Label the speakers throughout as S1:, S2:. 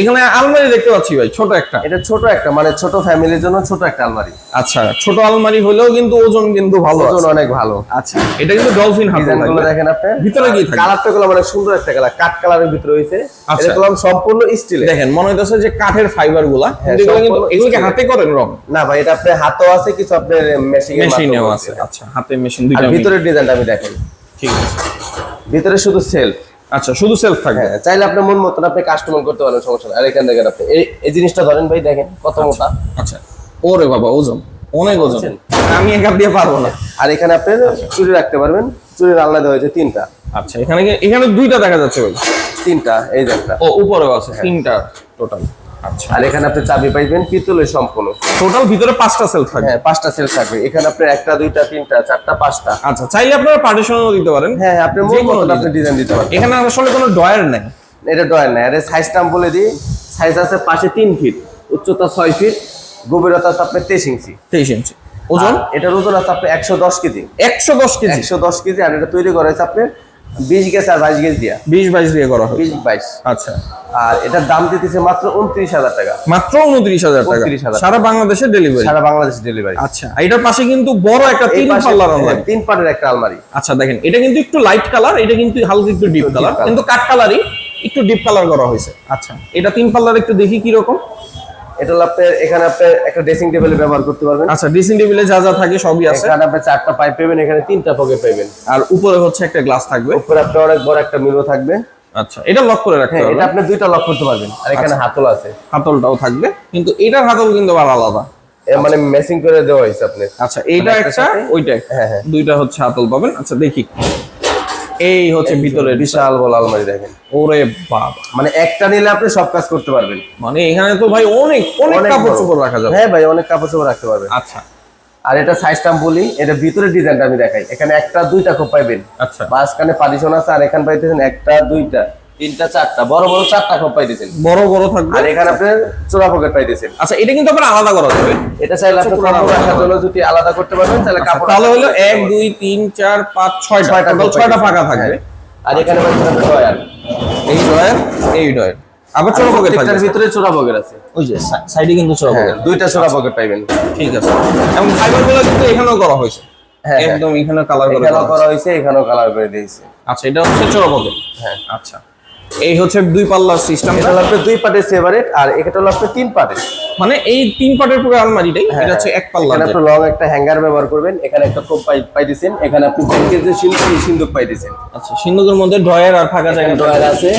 S1: এখানে আলমারি দেখতে পাচ্ছি ভাই, ছোট একটা।
S2: এটা ছোট একটা, মানে ছোট ফ্যামিলির জন্য ছোট একটা আলমারি।
S1: আচ্ছা, ছোট আলমারি হলেও কিন্তু ওজন কিন্তু ভালো,
S2: ওজন অনেক ভালো।
S1: আচ্ছা, এটা কিন্তু ডলফিন হাতল
S2: ডিজাইনগুলো দেখেন আপনি,
S1: ভিতরে কি থাকে?
S2: কালারটা গুলো মানে সুন্দর একটা কালার, কাট কালারের ভিতরে হইছে।
S1: আচ্ছা,
S2: এটা কলম সম্পূর্ণ স্টিলের।
S1: দেখেন মনে হইতাছে যে কাঠের ফাইবার গুলা, কিন্তু এগুলো কি হাতে করেন রং?
S2: না ভাই, এটা আপনি হাতেও আছে, কিছু আপনার মেশিনেও
S1: আছে। আচ্ছা, হাতে মেশিন দুইটা।
S2: আর ভিতরের ডিজাইনটা আমি দেখেন।
S1: ঠিক আছে,
S2: ভিতরে শুধু সেলফ।
S1: আচ্ছা, শুধু সেলফ থাকবে।
S2: হ্যাঁ, চাইলে আপনি মন মতন আপনি কাস্টমাইজ করতে পারেন, সমস্যা নাই। আর এখানে দেখেন আপনি এই জিনিসটা ধরেন ভাই, দেখেন কত মোটা।
S1: আচ্ছা, ওরে বাবা, ওজন অনেক ওজন, আমি একা দিয়ে পারবো না।
S2: আর এখানে আপনি চুড়ি রাখতে পারবেন, চুড়ির আলনা দেওয়া হয়েছে তিনটা।
S1: আচ্ছা, এখানে দুইটা দেখা যাচ্ছে ভাই।
S2: তিনটা, এই যে একটা,
S1: ও উপরেও আছে, তিনটা টোটাল। আচ্ছা,
S2: আর এখানে আপনি চাবি পাইবেন পিতলের সম্পূর্ণ।
S1: টোটাল ভিতরে 5টা সেলফ থাকবে।
S2: হ্যাঁ, 5টা সেলফ থাকবে। এখানে আপনি 1টা 2টা 3টা 4টা 5টা।
S1: আচ্ছা, চাইলে আপনারা পার্টিশনও দিতে পারেন।
S2: হ্যাঁ, আপনি মন মতন আপনি ডিজাইন দিতে পারেন।
S1: এখানে আসলে কোনো ডয়ার নেই।
S2: এটা ডয়ার নাই। আরে সাইজটা আমি বলে দিই, সাইজ আছে পাশে 3 ফিট, উচ্চতা 6 ফিট, গভীরতা আছে আপনার 23 ইঞ্চি।
S1: 23 ইঞ্চি ওজন।
S2: এটার ওজন আছে আপনার 110 কেজি।
S1: 110 কেজি?
S2: 110 কেজি। আর এটা তৈরি করা হয়েছে আপনার 20 গেজ আর 22 গেজ দিয়া।
S1: 20-22 দিয়ে করা হয়।
S2: 20-22।
S1: আচ্ছা,
S2: আর এটার দাম দিতেছে মাত্র 29,000 টাকা।
S1: মাত্র 29,000 টাকা,
S2: 29,000
S1: সারা বাংলাদেশে ডেলিভারি।
S2: সারা বাংলাদেশে ডেলিভারি।
S1: আচ্ছা, এটার পাশে কিন্তু বড় একটা 3 পাল্লার আলমারি,
S2: 3 পাটের একটা আলমারি।
S1: আচ্ছা দেখেন, এটা কিন্তু একটু লাইট কালার, এটা কিন্তু হালকা একটু ডিপ কালার, কিন্তু কাট কালারই একটু ডিপ কালার করা হয়েছে। আচ্ছা, এটা 3 পাল্লার, একটু দেখি কি রকম।
S2: এটা হলো আপনার, এখানে আপনি একটা ড্রেসিং টেবিলে ব্যবহার করতে পারবেন।
S1: আচ্ছা, ড্রেসিং টেবিলে যা যা থাকে সবই আছে।
S2: এখানে আপনি 4টা পাইপ পাবেন, এখানে 3টা পকেট পাবেন।
S1: আর উপরে হচ্ছে একটা গ্লাস থাকবে।
S2: উপরে আপনার অনেক বড় একটা মিরর থাকবে।
S1: আচ্ছা, এটা লক করে রাখতে পারবেন।
S2: এটা আপনি 2টা লক করতে পারবেন। আর এখানে হাতল আছে,
S1: হাতলটাও থাকবে, কিন্তু এটার হাতল কিন্তু আবার আলাদা,
S2: এর মানে ম্যাচিং করে দেওয়া হয়েছে আপনি।
S1: আচ্ছা, এইটা একটা, ওইটা একটা,
S2: হ্যাঁ,
S1: দুইটা হচ্ছে হাতল পাবেন। আচ্ছা, দেখি, এই হচ্ছে ভিতরে
S2: বিশাল বড় আলমারি দেখেন।
S1: ওরে বাবা,
S2: মানে একটা নিলে আপনি সব কাজ করতে পারবেন।
S1: মানে এখানে তো ভাই অনেক কাপড় চোপড় রাখা যাবে।
S2: হ্যাঁ ভাই, অনেক কাপড় চোপড় রাখতে পারবেন।
S1: আচ্ছা,
S2: আর এটা সাইজটা আমি বলি, এটা ভিতরে ডিজাইনটা আমি দেখাই। এখানে 1টা 2টা খোপ পাইবেন।
S1: আচ্ছা,
S2: মাঝখানে পার্টিশন আছে। আর এখানে পাইতেছেন 1টা 2টা 3টা 4টা, বড় বড় 4টা খোপ পাইতেছেন,
S1: বড় বড় থাকবে।
S2: আর এখানে আপনি চোরা পকেট পাইতেছেন।
S1: আচ্ছা, এটা কিন্তু আপনার আলাদা করা যাবে।
S2: এটা চাইলে আপনি কাপড় রাখার জন্য যদি আলাদা করতে পারবেন, তাহলে কাপড়
S1: তাহলে হলো 1 2 3 4 5 6টা, টোটাল 6টা ফাঁকা থাকবে।
S2: আর এখানে পাইতেছেন ডয়ার,
S1: এই ডয়ার আবার চোরা পকেট থাকবে।
S2: এটার ভিতরে চোরা পকেট আছে,
S1: ওই যে সাইডে কিন্তু চোরা পকেট,
S2: 2টা চোরা পকেট পাইবেন।
S1: ঠিক আছে। এবং ফাইবারগুলো কিন্তু এখানেও করা হয়েছে।
S2: হ্যাঁ,
S1: একদম এখানে কালার করে
S2: করা হয়েছে, এখানেও কালার করে দিয়েছে।
S1: আচ্ছা, এটা হচ্ছে চোরা পকেট।
S2: হ্যাঁ,
S1: আচ্ছা, এই হচ্ছে 2 পাল্লার সিস্টেম।
S2: এটা হলো আপনার 2 পার্টের সেপারেট, আর এটা হলো আপনার 3 পার্টের।
S1: মানে এই 3 পার্টের পুরো আলমারিটাই, এটা হচ্ছে 1 পাল্লা।
S2: এখানে আপনি লং একটা হ্যাঙ্গার ব্যবহার করবেন। এখানে একটা কোপ পাইতেছেন। এখানে আপনি ব্যাংকের যে সিন্দুক পাইতেছেন।
S1: আচ্ছা, সিন্দুকের মধ্যে ড্রয়ার আর ফাঁকা জায়গা
S2: ডয়ার আছে।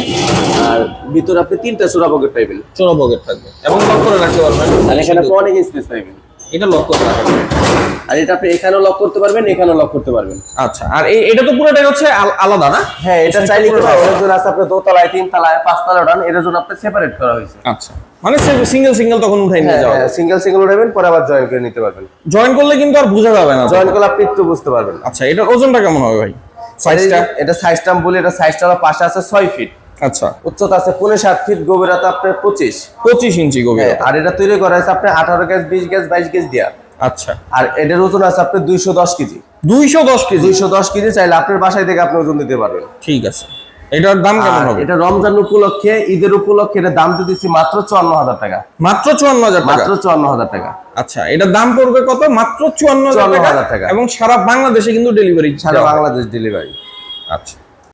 S2: আর ভিতরে আপনি 3টা চোরা পকেট পাইবেন,
S1: চোরা পকেট থাকবে, এবং লক করে রাখতে পারবেন।
S2: আর এখানে আপনি অনেক স্পেস পাইবেন।
S1: এটা লক করে রাখবেন।
S2: আর এটা আপনি এখানেও লক করতে পারবেন, এখানেও লক করতে পারবেন।
S1: আচ্ছা, আর এটা তো পুরোটাই হচ্ছে আলাদা না?
S2: হ্যাঁ, এটা চাইলে কি অনেকজন আছে, আপনি 2 তলায় 3 তলায় 5 তলায় উঠান, এর জন্য আপনি সেপারেট করা হয়েছে।
S1: আচ্ছা, মানে সিঙ্গেল তখন উঠাই নিয়ে যাওয়া।
S2: সিঙ্গেল উঠাবেন, পরে আবার জয়েন করে নিতে পারবেন।
S1: জয়েন করলে কিন্তু আর বোঝা যাবে না।
S2: জয়েন করলে আপনি একটু বুঝতে পারবেন।
S1: আচ্ছা, এটার ওজনটা কেমন হবে ভাই? সাইজটা?
S2: এটা সাইজটা আমি বলি, এটা সাইজটা হলো পাশে আছে 6 ফিট।
S1: আচ্ছা,
S2: উচ্চতা আছে 7.5 ফিট, গভীরতা আপনার 25
S1: ইঞ্চি গভীরতা।
S2: আর এটা তৈরি করা হয়েছে আপনার 18 গেজ 20 গেজ 22 গেজ দিয়া।
S1: আচ্ছা,
S2: আর এটার ওজন আছে আপনার 210 কেজি।
S1: 210 কেজি?
S2: 210 কেজি চাইলে আপনার বাসায় থেকে আপনি ওজন দিতে পারবেন।
S1: ঠিক আছে। এটার দাম কেমন হবে?
S2: এটা রমজান উপলক্ষে, ঈদের উপলক্ষে এটা দাম দিতেছি মাত্র 54,000 টাকা।
S1: মাত্র 54,000 টাকা?
S2: মাত্র 54,000 টাকা।
S1: আচ্ছা, এটার দাম পড়বে কত? মাত্র 54,000 টাকা। এবং সারা বাংলাদেশে কিন্তু ডেলিভারি,
S2: সারা বাংলাদেশ ডেলিভারি।
S1: আচ্ছা,